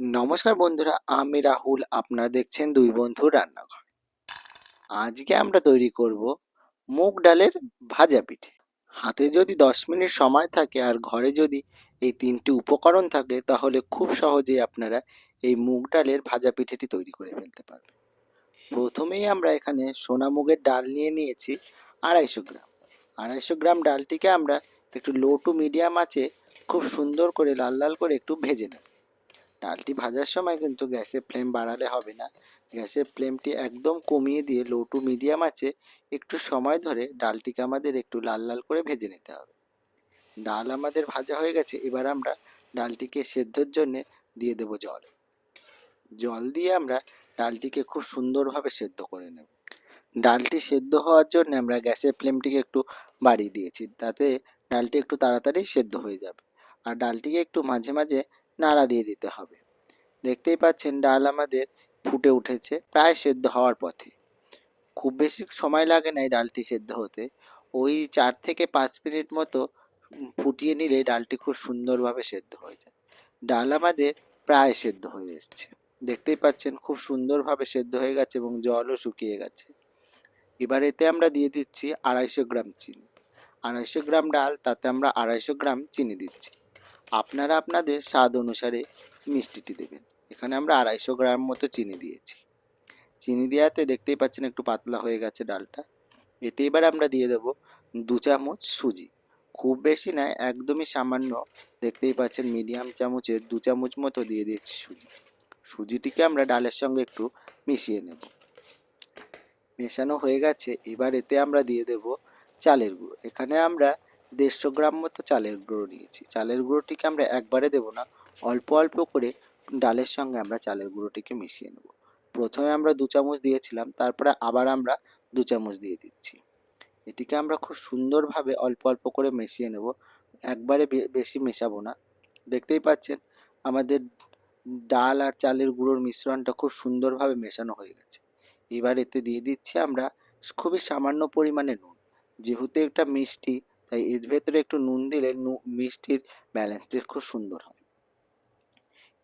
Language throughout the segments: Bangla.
নমস্কার বন্ধুরা, আমি রাহুল। আপনারা দেখছেন দুই বন্ধুর রান্নাঘর। আজকে আমরা তৈরি করব মুগ ডালের ভাজা পিঠে। হাতে যদি 10 মিনিট সময় থাকে আর ঘরে যদি এই তিনটি উপকরণ থাকে, তাহলে খুব সহজেই আপনারা এই মুগ ডালের ভাজা পিঠেটি তৈরি করে ফেলতে পারবেন। প্রথমেই আমরা এখানে সোনা মুগের ডাল নিয়ে নিয়েছি 250 গ্রাম। 250 গ্রাম ডালটিকে আমরা একটু লো টু মিডিয়াম আঁচে খুব সুন্দর করে লাল লাল করে একটু ভেজে নেব। ডালটি ভাজার সময় কিন্তু গ্যাসের ফ্লেম বাড়ালে হবে না। গ্যাসের ফ্লেমটি একদম কমিয়ে দিয়ে লো টু মিডিয়াম আছে একটু সময় ধরে ডালটিকে আমাদের একটু লাল লাল করে ভেজে নিতে হবে। ডাল আমাদের ভাজা হয়ে গেছে। এবার আমরা ডালটিকে সেদ্ধর জন্য দিয়ে দেব জল। জল দিয়ে আমরা ডালটিকে খুব সুন্দরভাবে সেদ্ধ করে নেব। ডালটি সেদ্ধ হওয়ার জন্য আমরা গ্যাসের ফ্লেমটিকে একটু বাড়িয়ে দিয়েছি, তাতে ডালটি একটু তাড়াতাড়ি সেদ্ধ হয়ে যাবে। আর ডালটিকে একটু মাঝে মাঝে নাড়া দিয়ে দিতে হবে। দেখতেই পাচ্ছেন ডাল আমাদের ফুটে উঠেছে, প্রায় সেদ্ধ হওয়ার পথে। খুব বেশি সময় লাগে না এই ডালটি সেদ্ধ হতে। ওই 4 থেকে 5 মিনিট মতো ফুটিয়ে নিলে ডালটি খুব সুন্দরভাবে সেদ্ধ হয়ে যায়। ডাল আমাদের প্রায় সেদ্ধ হয়ে এসছে। দেখতেই পাচ্ছেন খুব সুন্দরভাবে সেদ্ধ হয়ে গেছে এবং জলও শুকিয়ে গেছে। এবার এতে আমরা দিয়ে দিচ্ছি 250 গ্রাম চিনি। 250 গ্রাম ডাল, তাতে আমরা 250 গ্রাম চিনি দিচ্ছি। আপনারা আপনাদের স্বাদ অনুসারে মিষ্টিটি দেবেন। এখানে আমরা 250 গ্রাম মতো চিনি দিয়েছি। চিনি দেওয়াতে দেখতেই পাচ্ছেন একটু পাতলা হয়ে গেছে ডালটা। এতে এবার আমরা দিয়ে দেব 2 চামচ সুজি। খুব বেশি নয়, একদমই সামান্য। দেখতেই পাচ্ছেন মিডিয়াম চামচের 2 চামচ মতো দিয়ে দিচ্ছি সুজি। সুজিটিকে আমরা ডালের সঙ্গে একটু মিশিয়ে নেব। মেশানো হয়ে গেছে। এবার এতে আমরা দিয়ে দেব চালের গুঁড়ো। এখানে আমরা 150 গ্রাম মতো চালের গুঁড়ো নিয়েছি। চালের গুঁড়োটিকে আমরা একবারে দেব না, অল্প অল্প করে ডালের সঙ্গে আমরা চালের গুঁড়োটিকে মিশিয়ে নেব। প্রথমে আমরা 2 চামচ দিয়েছিলাম, তারপরে আবার আমরা 2 চামচ দিয়ে দিচ্ছি। এটিকে আমরা খুব সুন্দরভাবে অল্প অল্প করে মিশিয়ে নেব, একবারে বেশি মেশাবো না। দেখতেই পাচ্ছেন আমাদের ডাল আর চালের গুঁড়োর মিশ্রণটা খুব সুন্দরভাবে মেশানো হয়ে গেছে। এবার এতে দিয়ে দিচ্ছি আমরা খুবই সামান্য পরিমাণে নুন। যেহেতু এটা মিষ্টি, তাই এর ভেতরে একটু নুন দিলে মিষ্টির ব্যালেন্সটি খুব সুন্দর হয়।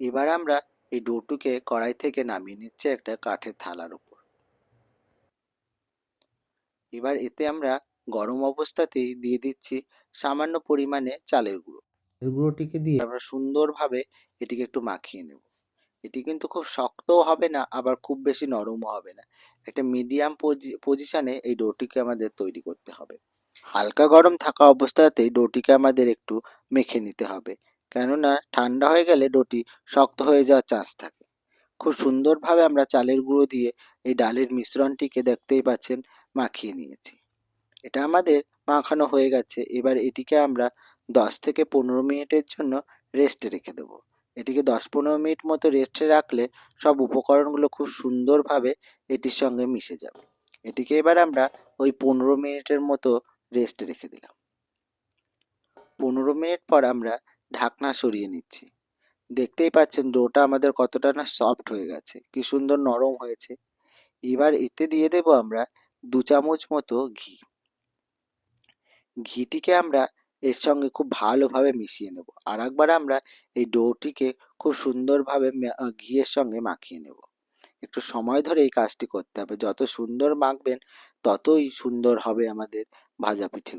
এবার আমরা এই ডোটুকে কড়াই থেকে নামিয়ে নিচ্ছি একটা কাঠের থালার উপর। এবার এতে আমরা গরম অবস্থাতেই দিয়ে দিচ্ছি সামান্য পরিমাণে চালের গুঁড়ো। এই গুঁড়োটিকে দিয়ে আমরা সুন্দরভাবে এটিকে একটু মাখিয়ে নেব। এটি কিন্তু খুব শক্তও হবে না, আবার খুব বেশি নরমও হবে না। একটা মিডিয়াম পজিশনে এই ডোটিকে আমাদের তৈরি করতে হবে। হালকা গরম থাকা অবস্থাতেই ডোটিকে আমাদের একটু মেখে নিতে হবে, কেননা ঠান্ডা হয়ে গেলে ডোটি শক্ত হয়ে যাওয়ার চান্স থাকে। খুব সুন্দরভাবে আমরা চালের গুঁড়ো দিয়ে এই ডালের মিশ্রণটিকে দেখতেই পাচ্ছেন মাখিয়ে নিয়েছি। এটা আমাদের মাখানো হয়ে গেছে। এবার এটিকে আমরা 10 থেকে 15 মিনিটের জন্য রেস্টে রেখে দেবো। এটিকে 10-15 মিনিট মতো রেস্টে রাখলে সব উপকরণগুলো খুব সুন্দরভাবে এটির সঙ্গে মিশে যাবে। এটিকে এবার আমরা ওই 15 মিনিটের মতো রেস্টে রেখে দিলাম। 15 মিনিট পর আমরা ঢাকনা সরিয়ে নিচ্ছি। দেখতেই পাচ্ছেন ডোটা আমাদের কতটা না সফট হয়ে গেছে, কি সুন্দর নরম হয়েছে। এবার এতে দিয়ে দেব আমরা 2 চামচ মতো ঘি। ঘিটিকে আমরা এর সঙ্গে খুব ভালোভাবে মিশিয়ে নেব। আর একবার আমরা এই ডোটিকে খুব সুন্দরভাবে ঘিয়ের সঙ্গে মাখিয়ে নেব। একটু সময় ধরে এই কাজটি করতে হবে। যত সুন্দর মাখবেন ততই সুন্দর হবে আমাদের ভাজা পিঠে।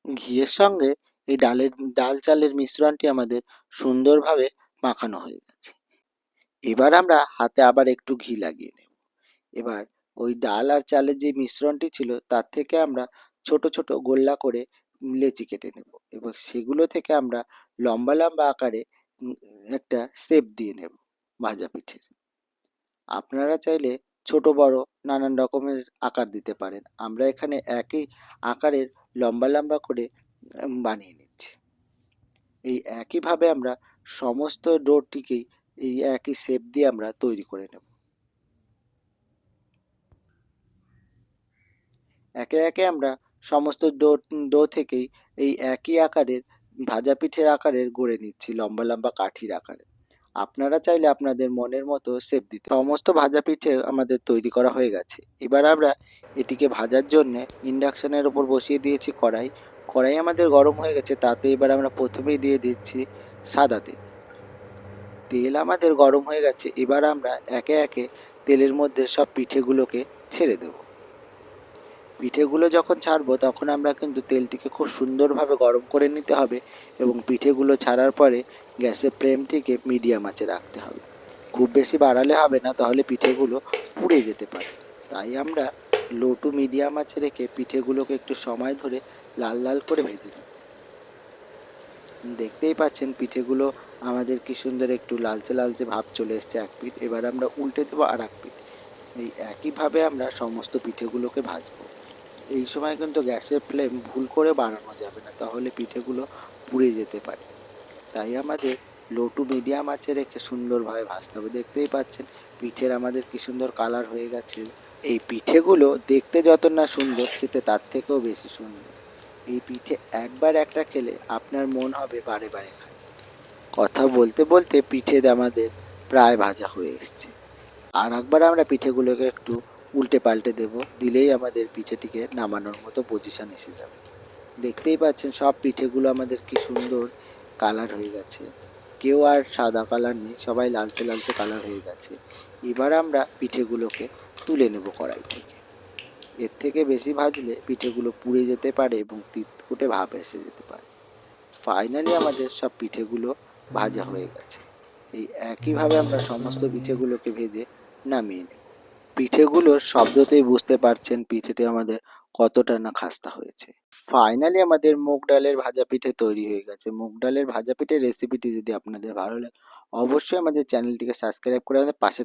ঘিয়ের সঙ্গে এই ডাল চালের মিশ্রণটি আমাদের সুন্দরভাবে মাখানো হয়ে গেছে। এবার আমরা হাতে আবার একটু ঘি লাগিয়ে নেব। এবার ওই ডাল আর চালের যে মিশ্রণটি ছিল তার থেকে আমরা ছোট ছোট গোল্লা করে লেচি কেটে নেব এবং সেগুলো থেকে আমরা লম্বা লম্বা আকারে একটা শেপ দিয়ে নেব ভাজা পিঠের। আপনারা চাইলে ছোট বড় নানান রকমের আকার দিতে পারেন। আমরা এখানে একই আকারের লম্বা লম্বা করে বানিয়ে নিচ্ছি। এই একইভাবে আমরা সমস্ত ডোটিকেই এই একই শেপ দিয়ে আমরা তৈরি করে নেব। একে একে আমরা সমস্ত ডো থেকেই এই একই আকারের ভাজা পিঠের আকারের গড়ে নিচ্ছি, লম্বা লম্বা কাঠির আকারে। আপনারা চাইলে আপনাদের মনের মতো শেপ দিতে। সমস্ত ভাজা পিঠে আমাদের তৈরি করা হয়ে গেছে। এবার আমরা এটিকে ভাজার জন্য ইন্ডাকশনের ওপর বসিয়ে দিয়েছি কড়াই। কড়াই আমাদের গরম হয়ে গেছে, তাতে এবার আমরা প্রথমেই দিয়ে দিচ্ছি সাদা তেল। তেল আমাদের গরম হয়ে গেছে, এবার আমরা একে একে তেলের মধ্যে সব পিঠেগুলোকে ছেড়ে দেব। পিঠেগুলো যখন ছাড়বো তখন আমরা কিন্তু তেলটিকে খুব সুন্দরভাবে গরম করে নিতে হবে এবং পিঠেগুলো ছাড়ার পরে গ্যাসের ফ্লেমটিকে মিডিয়াম আঁচে রাখতে হবে। খুব বেশি বাড়ালে হবে না, তাহলে পিঠেগুলো পুড়ে যেতে পারে। তাই আমরা লো টু মিডিয়াম আঁচে রেখে পিঠেগুলোকে একটু সময় ধরে লাল লাল করে ভেজে নেব। দেখতেই পাচ্ছেন পিঠেগুলো আমাদের কি সুন্দর একটু লালচে লালচে ভাব চলে এসছে এক পিঠ। এবার আমরা উল্টে দেবো আর এক পিঠ। এই একইভাবে আমরা সমস্ত পিঠেগুলোকে ভাজবো। এই সময় কিন্তু গ্যাসের ফ্লেম ভুল করে বাড়ানো যাবে না, তাহলে পিঠেগুলো পুড়ে যেতে পারে। তাই আমাদের লো টু মিডিয়াম আঁচে রেখে সুন্দরভাবে ভাজতে হবে। দেখতেই পাচ্ছেন পিঠের আমাদের কি সুন্দর কালার হয়ে গেছে। এই পিঠেগুলো দেখতে যত না সুন্দর, খেতে তার থেকেও বেশি সুন্দর। এই পিঠে একবার একটা খেলে আপনার মন হবে বারে বারে খায়। কথা বলতে বলতে পিঠে আমাদের প্রায় ভাজা হয়ে এসছে। আর একবার আমরা পিঠেগুলোকে একটু উল্টে পাল্টে দেব, দিলেই আমাদের পিঠেটিকে নামানোর মতো পজিশন এসে যাবে। দেখতেই পাচ্ছেন সব পিঠেগুলো আমাদের কি সুন্দর কালার হয়ে গেছে। কেউ আর সাদা কালার নেই, সবাই লালচে লালচে কালার হয়ে গেছে। এবার আমরা পিঠেগুলোকে তুলে নেব কড়াই থেকে। এর থেকে বেশি ভাজলে পিঠেগুলো পুড়ে যেতে পারে এবং তিতকুটে ভাব এসে যেতে পারে। ফাইনালি আমাদের সব পিঠেগুলো ভাজা হয়ে গেছে। এই একইভাবে আমরা সমস্ত পিঠেগুলোকে ভেজে নামিয়ে নেব। পিঠেগুলোর শব্দতেই বুঝতে পারছেন পিঠেটি আমাদের কতটা না খাস্তা হয়েছে। ফাইনালি আমাদের মুগ ডালের ভাজা পিঠে তৈরি হয়ে গেছে। মুগ ডালের ভাজা পিঠের রেসিপিটি যদি আপনাদের ভালো লাগে, অবশ্যই আমাদের চ্যানেলটিকে সাবস্ক্রাইব করে আমাদের পাশে